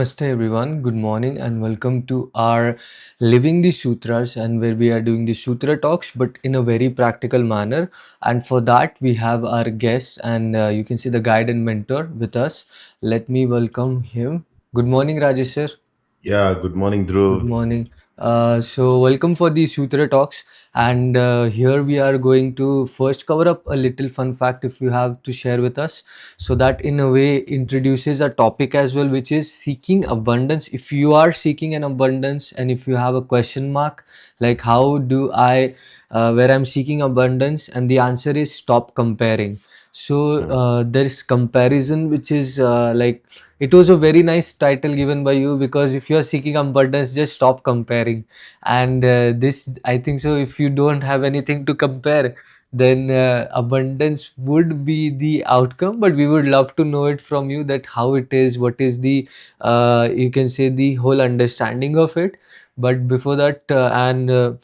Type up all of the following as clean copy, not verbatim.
Namaste everyone. Good morning and welcome to our Living the Sutras, and where we are doing the Sutra talks but in a very practical manner. And for that we have our guest, and you can see the guide and mentor with us. Let me welcome him. Good morning, Rajesh sir. Yeah, good morning, Good Dhruv. morning. So, welcome for the Sutra Talks. And here we are going to first cover up a little fun fact if you have to share with us. So, that in a way introduces a topic as well, which is seeking abundance. If you are seeking an abundance and if you have a question mark, like how do I, where I'm seeking abundance, and the answer is stop comparing. So, Mm. there is comparison, which is like it was a very nice title given by you, because if you're seeking abundance, just stop comparing. And this, I think so, if you don't have anything to compare, then abundance would be the outcome. But we would love to know it from you, that how it is, what is the, you can say, the whole understanding of it. But before that, and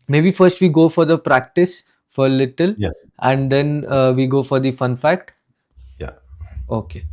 maybe first we go for the practice for a little, Yeah, and then we go for the fun fact. yeah. Okay.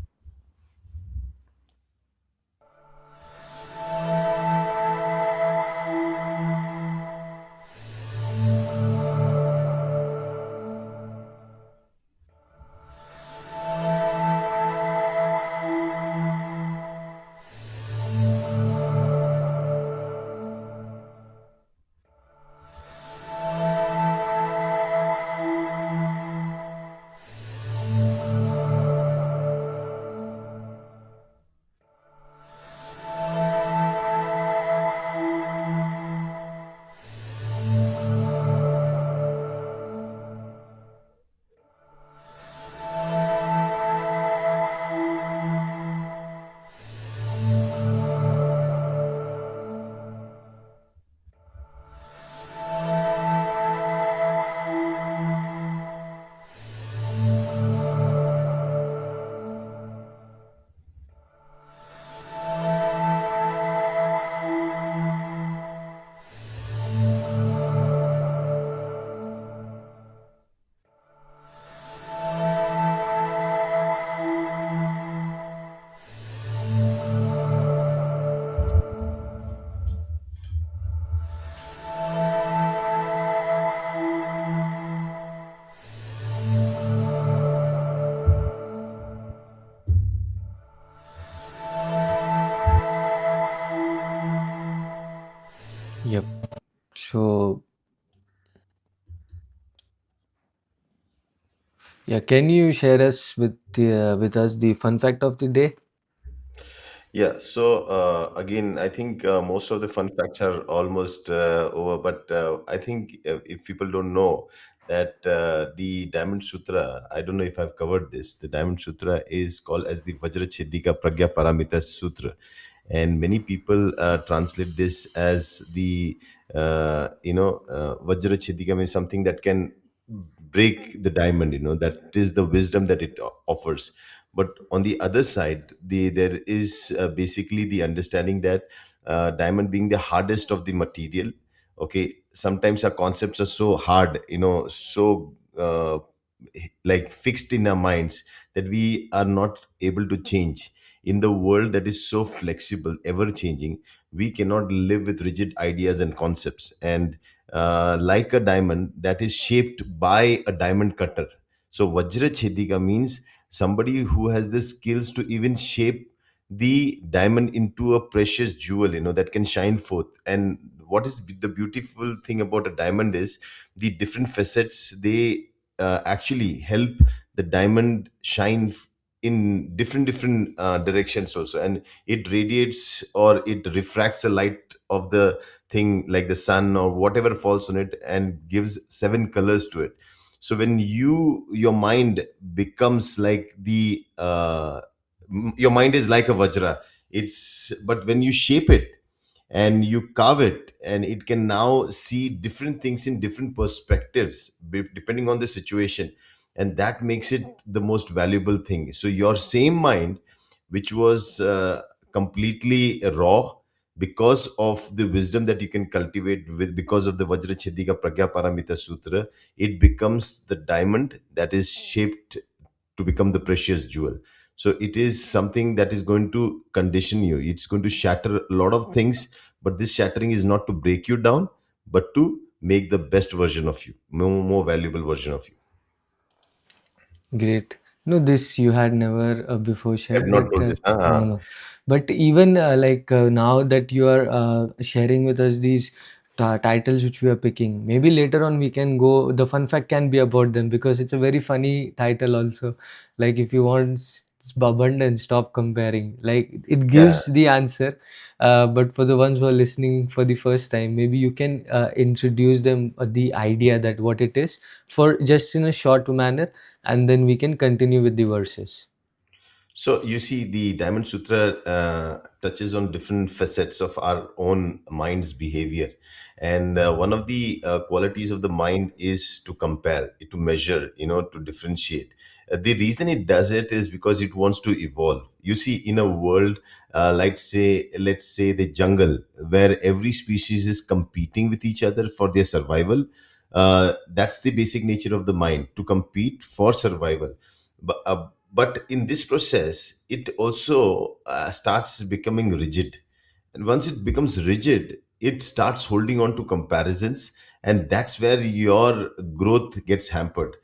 Yep. So, yeah, can you share us with us the fun fact of the day? Yeah, so again, I think most of the fun facts are almost over, but I think if people don't know that the Diamond Sutra, I don't know if I've covered this, the Diamond Sutra is called as the Vajrachedika Pragya Paramita Sutra. And many people translate this as the, Vajrachedika means something that can break the diamond, that is the wisdom that it offers. But on the other side, there is basically the understanding that diamond being the hardest of the material. Okay, sometimes our concepts are so hard, so like fixed in our minds that we are not able to change. In the world that is so flexible, ever changing, we cannot live with rigid ideas and concepts. And like a diamond that is shaped by a diamond cutter. So Vajra Chedika means somebody who has the skills to even shape the diamond into a precious jewel, that can shine forth. And what is the beautiful thing about a diamond is the different facets. They actually help the diamond shine in different directions also, and it radiates or it refracts a light of the thing like the sun or whatever falls on it and gives seven colors to it. So when your mind becomes like your mind is like a vajra. It's But when you shape it and you carve it, and it can now see different things in different perspectives depending on the situation, and that makes it the most valuable thing. So your same mind, which was completely raw, because of the wisdom that you can cultivate with, because of the Vajra Chedika Pragya Paramita Sutra, it becomes the diamond that is shaped to become the precious jewel. So it is something that is going to condition you. It's going to shatter a lot of things, but this shattering is not to break you down, but to make the best version of you, more valuable version of you. Great. No, this you had never before I have shared, not but known this. no, no. But even now that you are sharing with us these titles which we are picking, maybe later on we can go. The fun fact can be about them because it's a very funny title also. Like if you want abundance, stop comparing. Like it Yeah. gives the answer, but for the ones who are listening for the first time, maybe you can introduce them the idea that what it is for just in a short manner, and then we can continue with the verses. So you see, the Diamond Sutra touches on different facets of our own mind's behavior, and one of the qualities of the mind is to compare, to measure, to differentiate. The reason it does it is because it wants to evolve. You see, in a world, let's say the jungle, where every species is competing with each other for their survival. That's the basic nature of the mind, to compete for survival. But in this process, it also starts becoming rigid. And once it becomes rigid, it starts holding on to comparisons, and that's where your growth gets hampered.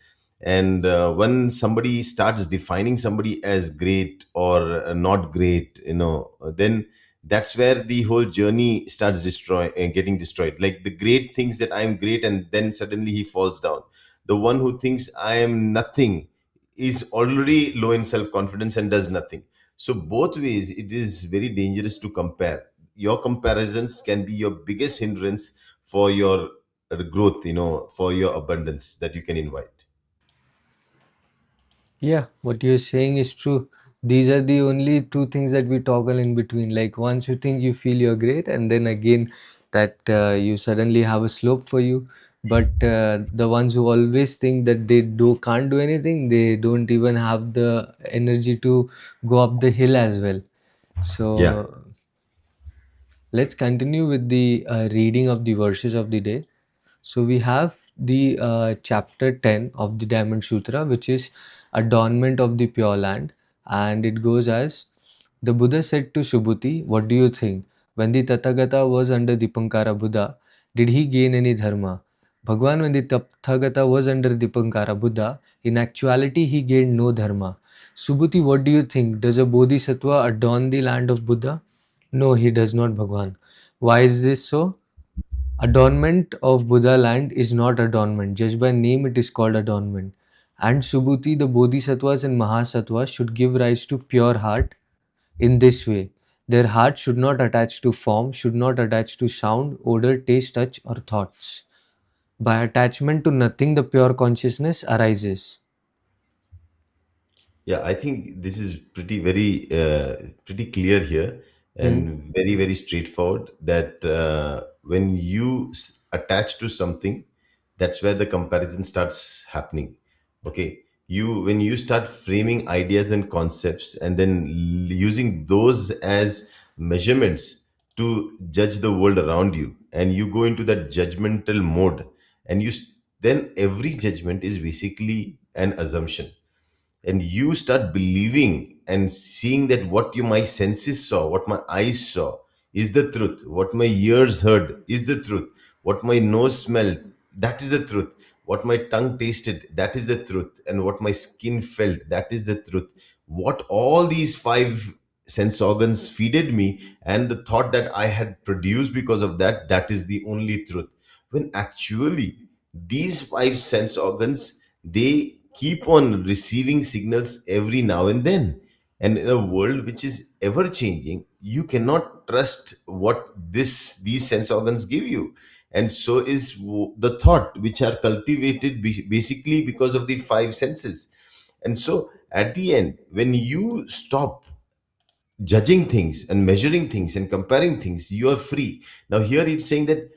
And when somebody starts defining somebody as great or not great, then that's where the whole journey starts getting destroyed. Like the great thinks that I'm great, and then suddenly he falls down. The one who thinks I am nothing is already low in self confidence and does nothing. So both ways, it is very dangerous to compare. Your comparisons can be your biggest hindrance for your growth, for your abundance that you can invite. Yeah, what you're saying is true. These are the only two things that we toggle in between. Like once you think you feel you're great, and then again that you suddenly have a slope for you. But the ones who always think that they can't do anything, they don't even have the energy to go up the hill as well. Yeah. So let's continue with the reading of the verses of the day. So we have the chapter 10 of the Diamond Sutra, which is adornment of the Pure Land, and it goes as the Buddha said to Subhuti, "What do you think? When the Tathagata was under Dipankara Buddha, did he gain any dharma? Bhagwan, when the Tathagata was under Dipankara Buddha, in actuality he gained no dharma. Subhuti, what do you think? Does a Bodhisattva adorn the land of Buddha? No, he does not, Bhagwan. Why is this so? Adornment of Buddha land is not adornment. Just by name, it is called adornment. And Subhuti, the Bodhisattvas and Mahasattvas should give rise to pure heart in this way. Their heart should not attach to form, should not attach to sound, odor, taste, touch, or thoughts. By attachment to nothing, the pure consciousness arises." Yeah, I think this is pretty clear here, Hmm. and very very straightforward. That when you attach to something, that's where the comparison starts happening. Okay, when you start framing ideas and concepts, and then using those as measurements to judge the world around you, and you go into that judgmental mode, and then every judgment is basically an assumption, and you start believing and seeing that what my senses saw, what my eyes saw, is the truth, what my ears heard is the truth, what my nose smelled, that is the truth, what my tongue tasted, that is the truth, and what my skin felt, that is the truth. What all these five sense organs feeded me, and the thought that I had produced because of that, that is the only truth. When actually these five sense organs, they keep on receiving signals every now and then. And in a world which is ever changing, you cannot trust what these sense organs give you. And so is the thought, which are cultivated basically because of the five senses. And so at the end, when you stop judging things and measuring things and comparing things, you are free. Now here it's saying that,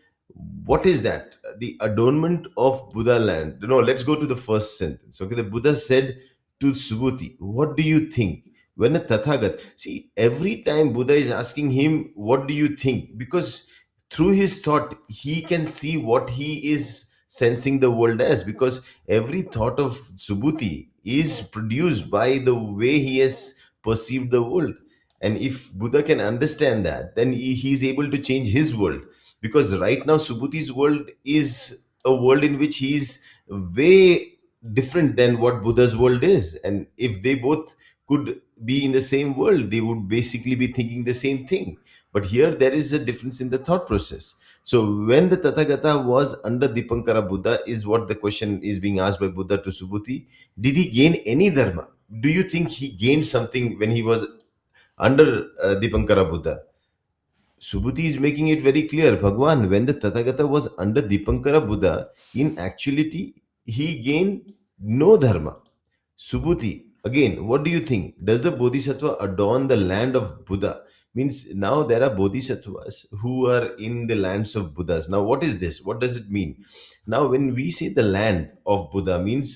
what is that? The adornment of Buddha land. Let's go to the first sentence. Okay, the Buddha said to Subhuti, what do you think? When a Tathagat, see, every time Buddha is asking him, what do you think? Because through his thought, he can see what he is sensing the world as, because every thought of Subhuti is produced by the way he has perceive the world. And if Buddha can understand that, then he's able to change his world. Because right now Subhuti's world is a world in which he's way different than what Buddha's world is. And if they both could be in the same world, they would basically be thinking the same thing. But here there is a difference in the thought process. So when the Tathagata was under Dipankara Buddha, is what the question is being asked by Buddha to Subhuti. Did he gain any dharma? Do you think he gained something when he was under Dipankara Buddha? Subhuti is making it very clear. Bhagwan, when the Tathagata was under Dipankara Buddha, in actuality, he gained no dharma. Subhuti, again, what do you think? Does the Bodhisattva adorn the land of Buddha? Means now there are Bodhisattvas who are in the lands of Buddhas. Now, what is this? What does it mean? Now, when we say the land of Buddha, means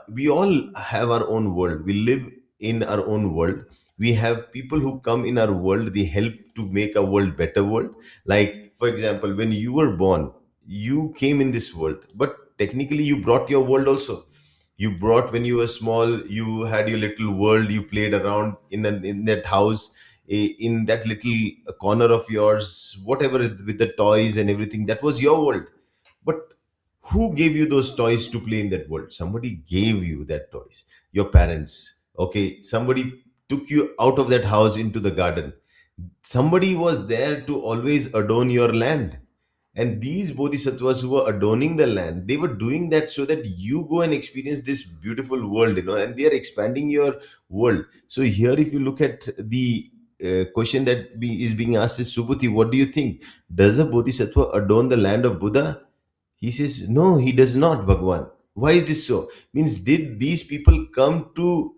we all have our own world. We live in our own world. We have people who come in our world. They help to make our world better world. Like, for example, when you were born, you came in this world, but technically you brought your world also. You brought, when you were small, you had your little world. You played around in that house, in that little corner of yours, whatever, with the toys and everything. That was your world. But who gave you those toys to play in that world? Somebody gave you that toys. Your parents. Okay, somebody took you out of that house into the garden. Somebody was there to always adorn your land. And these bodhisattvas who were adorning the land, they were doing that so that you go and experience this beautiful world, and they are expanding your world. So here, if you look at the question that is being asked is, Subhuti, what do you think? Does a bodhisattva adorn the land of Buddha? He says, no, he does not, Bhagwan. Why is this so? Means, did these people come to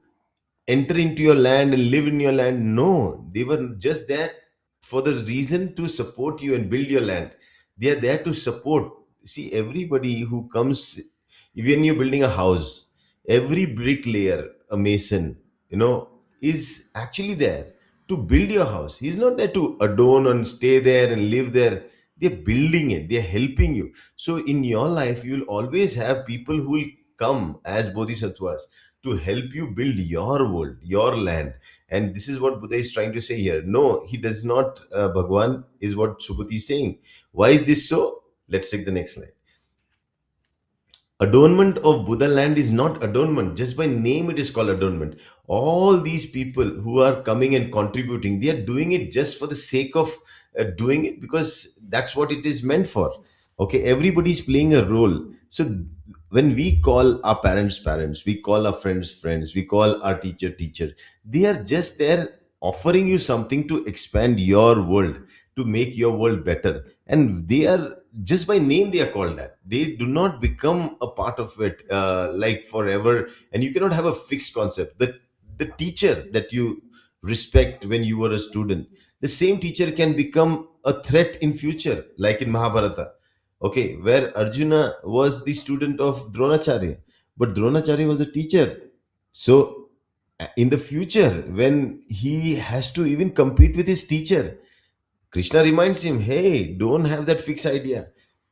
enter into your land and live in your land? No, they were just there for the reason to support you and build your land. They are there to support. See, everybody who comes, when you're building a house, every bricklayer, a mason, is actually there to build your house. He's not there to adorn and stay there and live there. They're building it, they're helping you. So in your life, you'll always have people who will come as bodhisattvas to help you build your world, your land. And this is what Buddha is trying to say here. No, he does not, Bhagwan, is what Subhuti is saying. Why is this so? Let's take the next slide. Adornment of Buddha land is not adornment. Just by name, it is called adornment. All these people who are coming and contributing, they are doing it just for the sake of doing it, because that's what it is meant for. Okay, everybody is playing a role. So when we call our parents parents, we call our friends friends, we call our teacher teacher, they are just there offering you something to expand your world, to make your world better. And they are, just by name, they are called that. They do not become a part of it like forever. And you cannot have a fixed concept. The teacher that you respect when you were a student, the same teacher can become a threat in future, like in Mahabharata. Okay, where Arjuna was the student of Dronacharya, but Dronacharya was a teacher. So in the future, when he has to even compete with his teacher, Krishna reminds him, hey, don't have that fixed idea.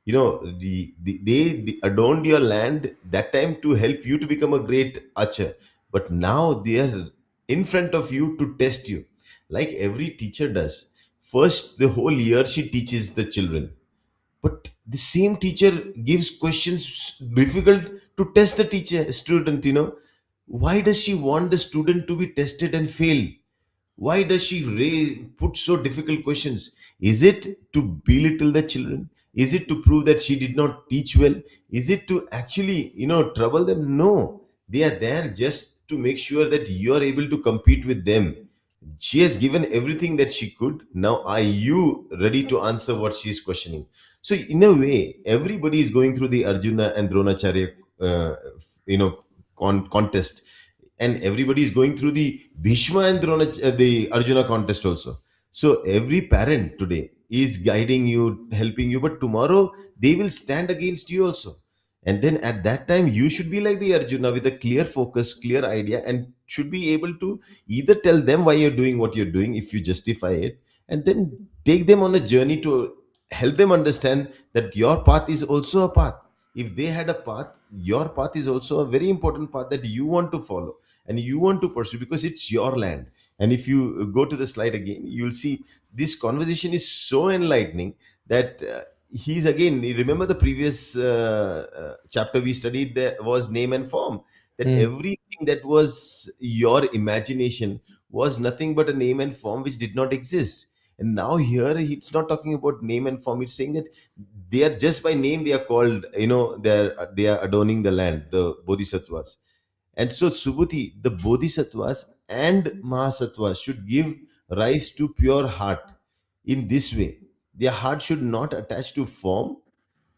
They adorned your land that time to help you to become a great archer. But now they are in front of you to test you, like every teacher does. First, the whole year she teaches the children. But the same teacher gives questions difficult to test the teacher student. Why does she want the student to be tested and fail? Why does she put so difficult questions? Is it to belittle the children? Is it to prove that she did not teach well? Is it to actually, trouble them? No. They are there just to make sure that you are able to compete with them. She has given everything that she could. Now, are you ready to answer what she is questioning? So, in a way, everybody is going through the Arjuna and Dronacharya, contest, and everybody is going through the Bhishma and the Arjuna contest also. So every parent today is guiding you, helping you, but tomorrow they will stand against you also. And then at that time, you should be like the Arjuna with a clear focus, clear idea, and should be able to either tell them why you're doing what you're doing if you justify it, and then take them on a journey to help them understand that your path is also a path. If they had a path, your path is also a very important path that you want to follow and you want to pursue, because it's your land. And if you go to the slide again, you'll see this conversation is so enlightening that he's again, you remember the previous chapter we studied, there was name and form, that Hmm. everything that was your imagination was nothing but a name and form which did not exist. And now here it's not talking about name and form, it's saying that they are just by name, they are called, they are adorning the land, the bodhisattvas. And so, Subhuti, the bodhisattvas and mahasattvas should give rise to pure heart in this way. Their heart should not attach to form,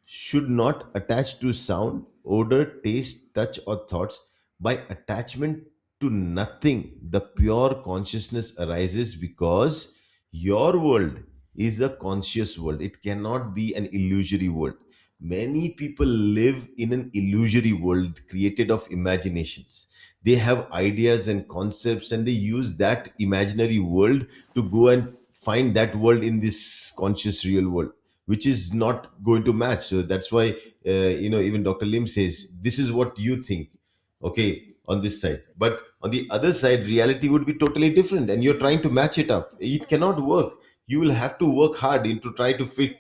should not attach to sound, odor, taste, touch, or thoughts. By attachment to nothing, the pure consciousness arises, because your world is a conscious world. It cannot be an illusory world. Many people live in an illusory world created of imaginations. They have ideas and concepts, and they use that imaginary world to go and find that world in this conscious real world, which is not going to match. So that's why, even Dr. Lim says, this is what you think, okay, on this side. But on the other side, reality would be totally different, and you're trying to match it up. It cannot work. You will have to work hard into try to fit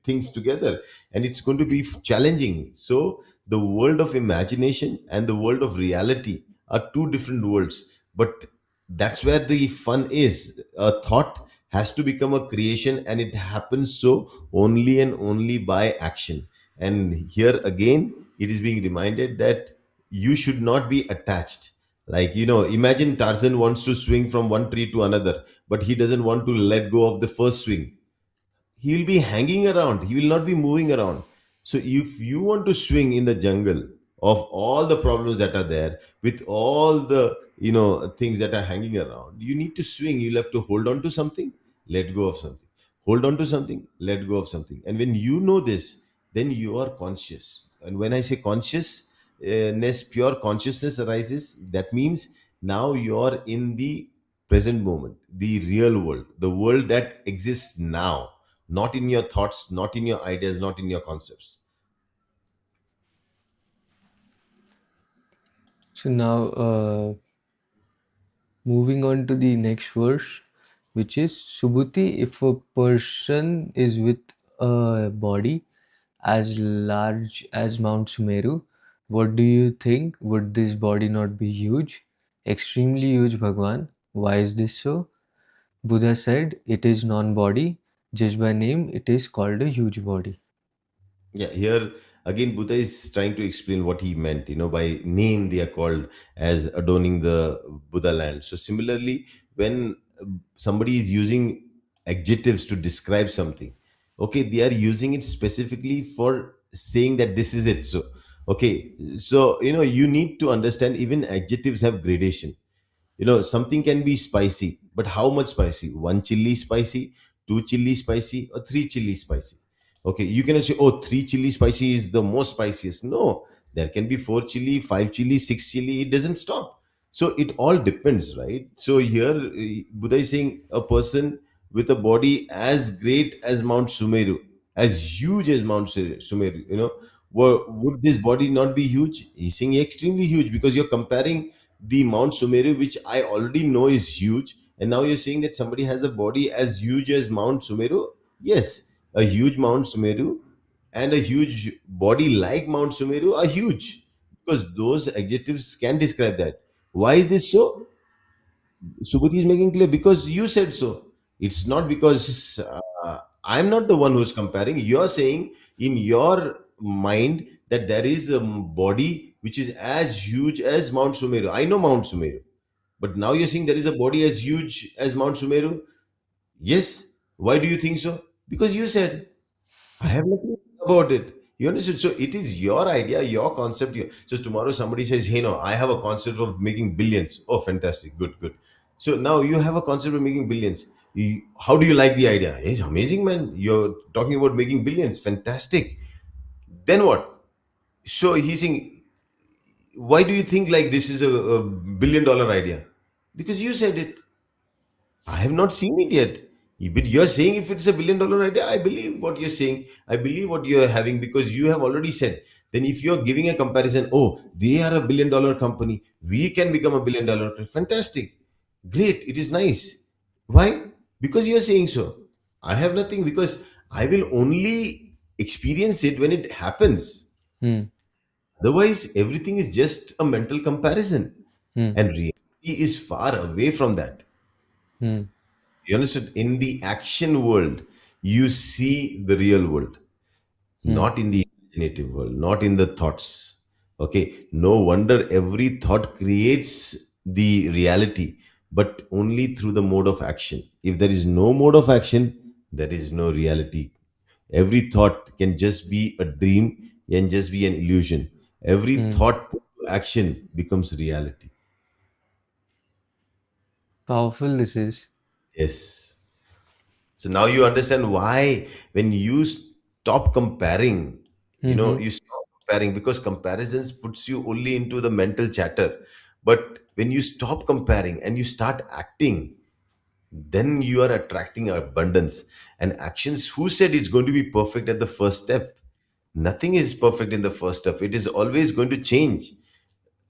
things together, and it's going to be challenging. So the world of imagination and the world of reality are two different worlds. But that's where the fun is. A thought has to become a creation, and it happens so only and only by action. And here again, it is being reminded that you should not be attached. Like, imagine Tarzan wants to swing from one tree to another, but he doesn't want to let go of the first swing. He will be hanging around, he will not be moving around. So if you want to swing in the jungle of all the problems that are there, with all the things that are hanging around, you need to swing. You'll have to hold on to something, let go of something, hold on to something, let go of something. And when you know this, then you are conscious. And when I say consciousness, pure consciousness arises, that means now you are in the present moment, the real world, the world that exists now, not in your thoughts, not in your ideas, not in your concepts. So now, moving on to the next verse, which is Subhuti, if a person is with a body as large as Mount Sumeru, what do you think? Would this body not be huge? Extremely huge, Bhagwan. Why is this so? Buddha said it is non body. Just by name, it is called a huge body. Yeah, here again, Buddha is trying to explain what he meant. By name, they are called as adorning the Buddha land. So, similarly, when somebody is using adjectives to describe something, okay, they are using it specifically for saying that this is it. So, okay, so, you need to understand even adjectives have gradation. Something can be spicy, but how much spicy? One chili spicy, two chili spicy, or three chili spicy? Okay, you cannot say, oh, three chili spicy is the most spiciest. No, there can be four chili, five chili, six chili. It doesn't stop. So it all depends, right? So here, Buddha is saying a person with a body as great as Mount Sumeru, as huge as Mount Sumeru, would this body not be huge? He's saying extremely huge, because you're comparing the Mount Sumeru, which I already know is huge, and now you're saying that somebody has a body as huge as Mount Sumeru. Yes, a huge Mount Sumeru and a huge body like Mount Sumeru are huge, because those adjectives can describe that. Why is this so? Subhuti is making clear, because you said so. It's not because I'm not the one who's comparing. You're saying in your mind that there is a body which is as huge as Mount Sumeru. I know Mount Sumeru, but now you're saying there is a body as huge as Mount Sumeru. Yes. Why do you think so? Because you said. I have nothing about it. You understand? So it is your idea, your concept. So tomorrow somebody says, "Hey, no, I have a concept of making billions." Oh, fantastic! Good, good. So now you have a concept of making billions. How do you like the idea? It's amazing, man. You're talking about making billions. Fantastic. Then what? So he's saying, why do you think like this is a $1 billion idea? Because you said it. I have not seen it yet. But you're saying if it's $1 billion idea, I believe what you're saying. I believe what you're having, because you have already said. Then if you're giving a comparison, oh, they are a $1 billion company, we can become a $1 billion. Fantastic. Great, it is nice. Why? Because you're saying so. I have nothing, because I will only experience it when it happens. Hmm. Otherwise, everything is just a mental comparison. Hmm. And reality is far away from that. Hmm. You understood? In the action world, you see the real world, Hmm. not in the imaginative world, not in the thoughts. Okay. No wonder every thought creates the reality, but only through the mode of action. If there is no mode of action, there is no reality. Every thought can just be a dream, can just be an illusion. Every Hmm. thought put to action becomes reality. Powerful this is. Yes. So now you understand why when you stop comparing, Mm-hmm. you stop comparing, because comparisons puts you only into the mental chatter. But when you stop comparing and you start acting, then you are attracting abundance and actions. Who said it's going to be perfect at the first step? Nothing is perfect in the first step. It is always going to change.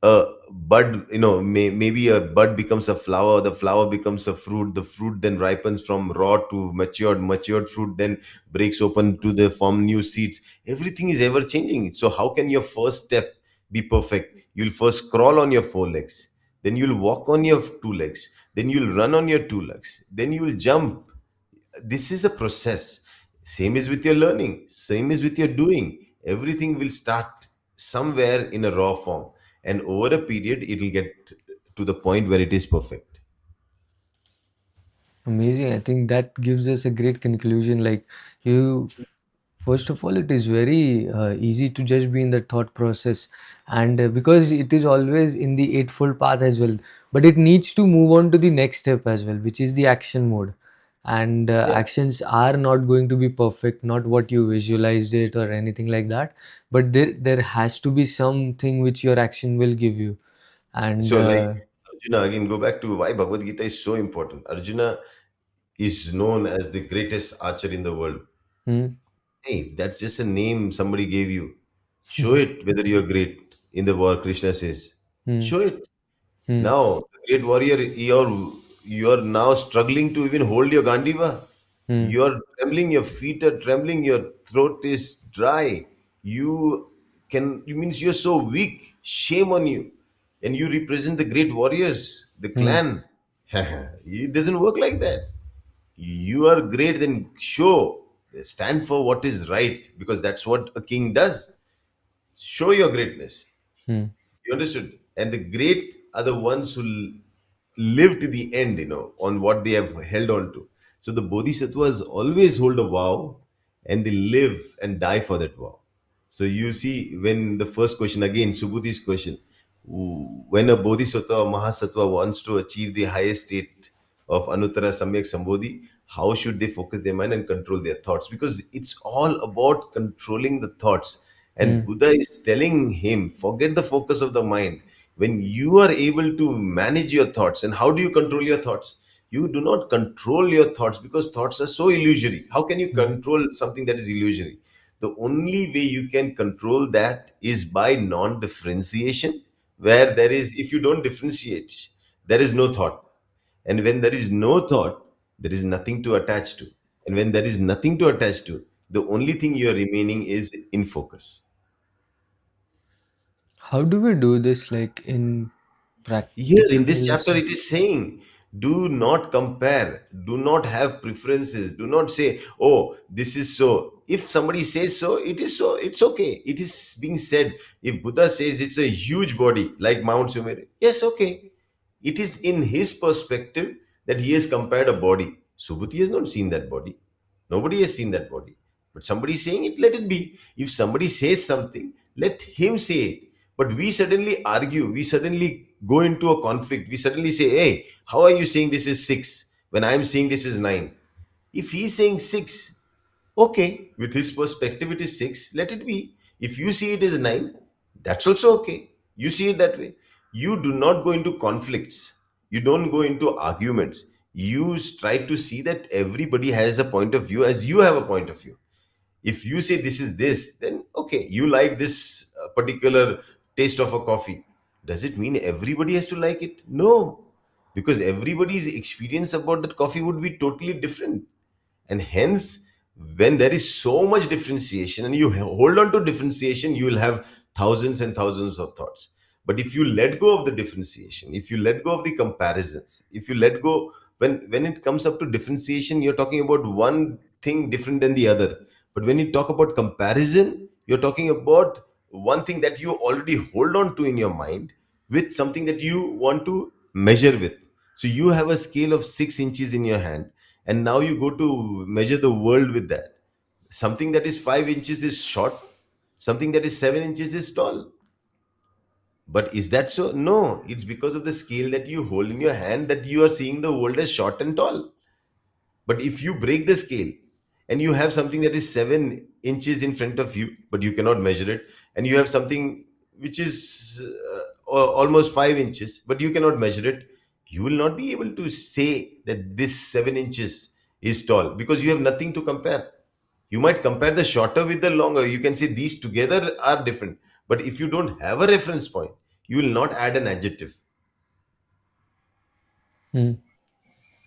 A bud, maybe a bud becomes a flower, the flower becomes a fruit, the fruit then ripens from raw to matured fruit then breaks open to the form new seeds. Everything is ever changing. So how can your first step be perfect? You'll first crawl on your four legs, then you'll walk on your two legs, then you'll run on your two legs, then you'll jump. This is a process. Same is with your learning, same is with your doing. Everything will start somewhere in a raw form, and over a period it will get to the point where it is perfect. Amazing. I think that gives us a great conclusion. Like you, first of all, it is very easy to just be in the thought process, and because it is always in the eightfold path as well. But it needs to move on to the next step as well, which is the action mode. And Yeah. actions are not going to be perfect, not what you visualized it or anything like that. But there has to be something which your action will give you. And So like Arjuna, again go back to why Bhagavad Gita is so important. Arjuna is known as the greatest archer in the world. hmm, Hey, that's just a name somebody gave you. Show it whether you're great in the war, Krishna says. hmm, Show it. hmm, Now, the great warrior, you're now struggling to even hold your Gandiva. hmm, You're trembling, your feet are trembling, your throat is dry. It means you're so weak. Shame on you. And you represent the great warriors, the hmm, clan. It doesn't work like that. You are great, then show, stand for what is right, because that's what a king does. Show your greatness. hmm. You understood? And the great are the ones who live to the end, on what they have held on to. So the bodhisattvas always hold a vow and they live and die for that vow. So you see, when the first question, again, Subhudi's question, when a bodhisattva or mahasattva wants to achieve the highest state of Anuttara Samyak Sambodhi, how should they focus their mind and control their thoughts? Because it's all about controlling the thoughts. And Hmm. Buddha is telling him, forget the focus of the mind. When you are able to manage your thoughts, and how do you control your thoughts? You do not control your thoughts, because thoughts are so illusory. How can you Hmm. control something that is illusory? The only way you can control that is by non differentiation, where there is, if you don't differentiate, there is no thought. And when there is no thought, there is nothing to attach to. And when there is nothing to attach to, the only thing you are remaining is in focus. How do we do this, like in Here in this practical? chapter, it is saying, do not compare, do not have preferences, do not say, oh, this is so. If somebody says so, it is so, it's okay. It is being said. If Buddha says it's a huge body like Mount Sumeru, yes, okay. It is in his perspective that he has compared a body. Subhuti has not seen that body. Nobody has seen that body. But somebody is saying it, let it be. If somebody says something, let him say it. But we suddenly argue, we suddenly go into a conflict, we suddenly say, hey, how are you saying this is six when I'm saying this is nine? If he's saying six, okay, with his perspective, it is six, let it be. If you see it as nine, that's also okay. You see it that way. You do not go into conflicts, you don't go into arguments. You try to see that everybody has a point of view as you have a point of view. If you say this is this, then okay, you like this particular taste of a coffee. Does it mean everybody has to like it? No. because everybody's experience about that coffee would be totally different. And hence, when there is so much differentiation and you hold on to differentiation, you will have thousands and thousands of thoughts. But if you let go of the differentiation, if you let go of the comparisons, if you let go, when it comes up to differentiation, you're talking about one thing different than the other. But when you talk about comparison, you're talking about one thing that you already hold on to in your mind with something that you want to measure with. So you have a scale of 6 inches in your hand, and now you go to measure the world with that. Something that is 5 inches is short, something that is 7 inches is tall. But is that so? No, it's because of the scale that you hold in your hand that you are seeing the world as short and tall. But if you break the scale and you have something that is 7 inches in front of you, but you cannot measure it, and you have something which is almost 5 inches, but you cannot measure it, you will not be able to say that this 7 inches is tall because you have nothing to compare. You might compare the shorter with the longer. You can say these together are different. But if you don't have a reference point, you will not add an adjective. Hmm.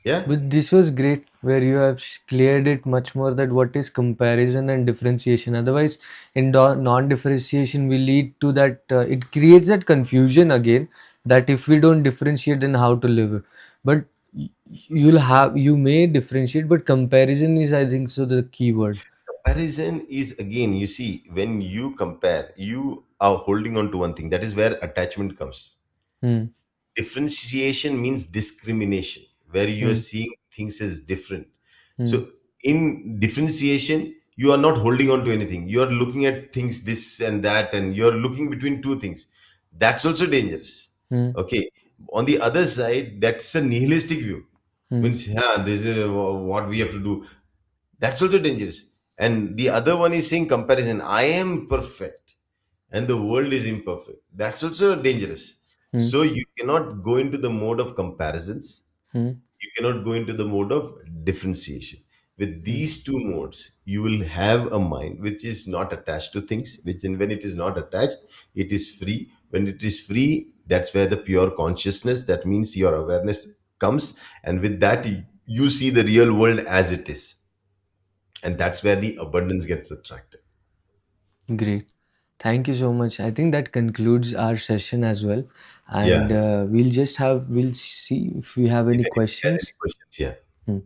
Yeah. But this was great, where you have cleared it much more that what is comparison and differentiation. Otherwise, in non-differentiation, we lead to that. It creates that confusion again. That if we don't differentiate, then how to live? But you may differentiate, but comparison is, I think, so the key word. Comparison is, again, you see, when you compare, you are holding on to one thing. That is where attachment comes. Hmm. Differentiation means discrimination, where you are Hmm. seeing things as different. Hmm. So in differentiation, you are not holding on to anything. You are looking at things this and that, and you are looking between two things. That's also dangerous. Hmm. Okay. On the other side, that's a nihilistic view. Hmm. Means, yeah, this is what we have to do. That's also dangerous. And the other one is saying comparison. I am perfect and the world is imperfect. That's also dangerous. Hmm. So you cannot go into the mode of comparisons. Hmm. You cannot go into the mode of differentiation. With Hmm. these two modes, you will have a mind which is not attached to things, which, and when it is not attached, it is free. When it is free, that's where the pure consciousness, that means your awareness, comes. And with that, you see the real world as it is, and that's where the abundance gets attracted. Great. Thank you so much. I think that concludes our session as well. And Yeah. we'll see if we have If any anybody has any questions. questions, yeah. Hmm.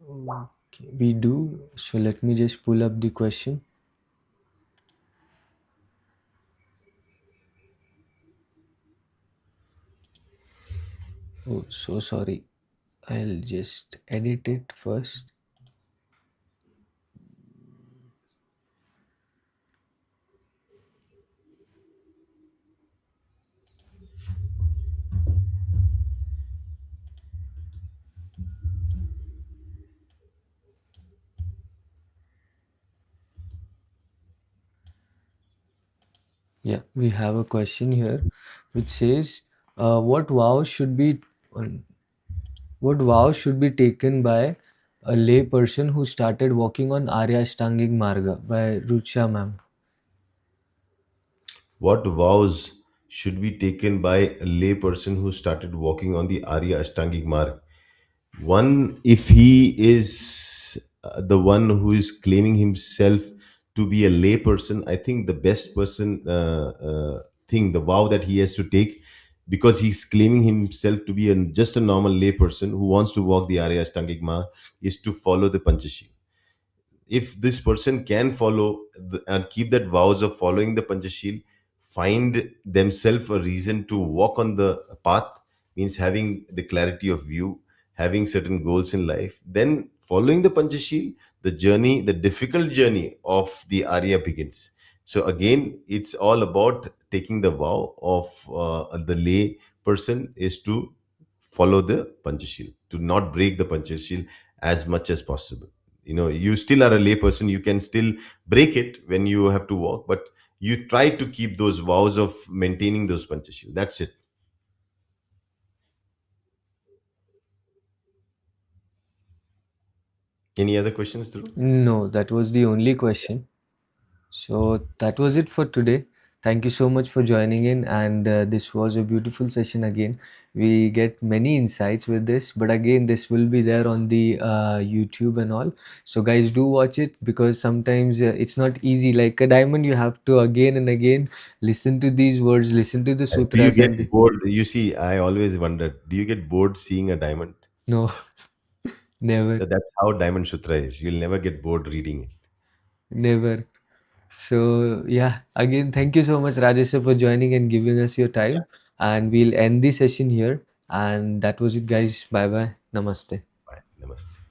Okay, we do. So let me just pull up the question. Oh, so sorry. I'll just edit it first. Yeah, we have a question here which says, what vows should be what vows should be taken by a lay person who started walking on Arya Ashtangik Marga by Rucha ma'am? What vows should be taken by a lay person who started walking on the Arya Ashtangik Marg? One, if he is the one who is claiming himself to be a lay person, I think the best person thing, the vow that he has to take, because he's claiming himself to be just a normal lay person who wants to walk the Arya Ashtangik Marg, is to follow the Panchashil. If this person can follow and keep that vows of following the Panchashil, find themselves a reason to walk on the path, means having the clarity of view, having certain goals in life, then following the Panchashil, the journey, the difficult journey of the Arya begins. So again, it's all about taking the vow of the lay person is to follow the Panchashil, to not break the Panchashil as much as possible. You still are a lay person, you can still break it when you have to walk, but you try to keep those vows of maintaining those Panchashil. That's it. Any other questions, through? No, that was the only question. So that was it for today. Thank you so much for joining in, and this was a beautiful session again. We get many insights with this, but again, this will be there on the YouTube and all. So, guys, do watch it because sometimes it's not easy. Like a diamond, you have to again and again listen to these words, listen to the Do you sutras, get and bored? You see, I always wondered, do you get bored seeing a diamond? no, never, So that's how Diamond Sutra is. You'll never get bored reading it. never. So, yeah, again, thank you so much, Rajesh, sir, for joining and giving us your Yeah. time. And we'll end the session here. And that was it, guys. Bye bye. Namaste. Bye. Namaste.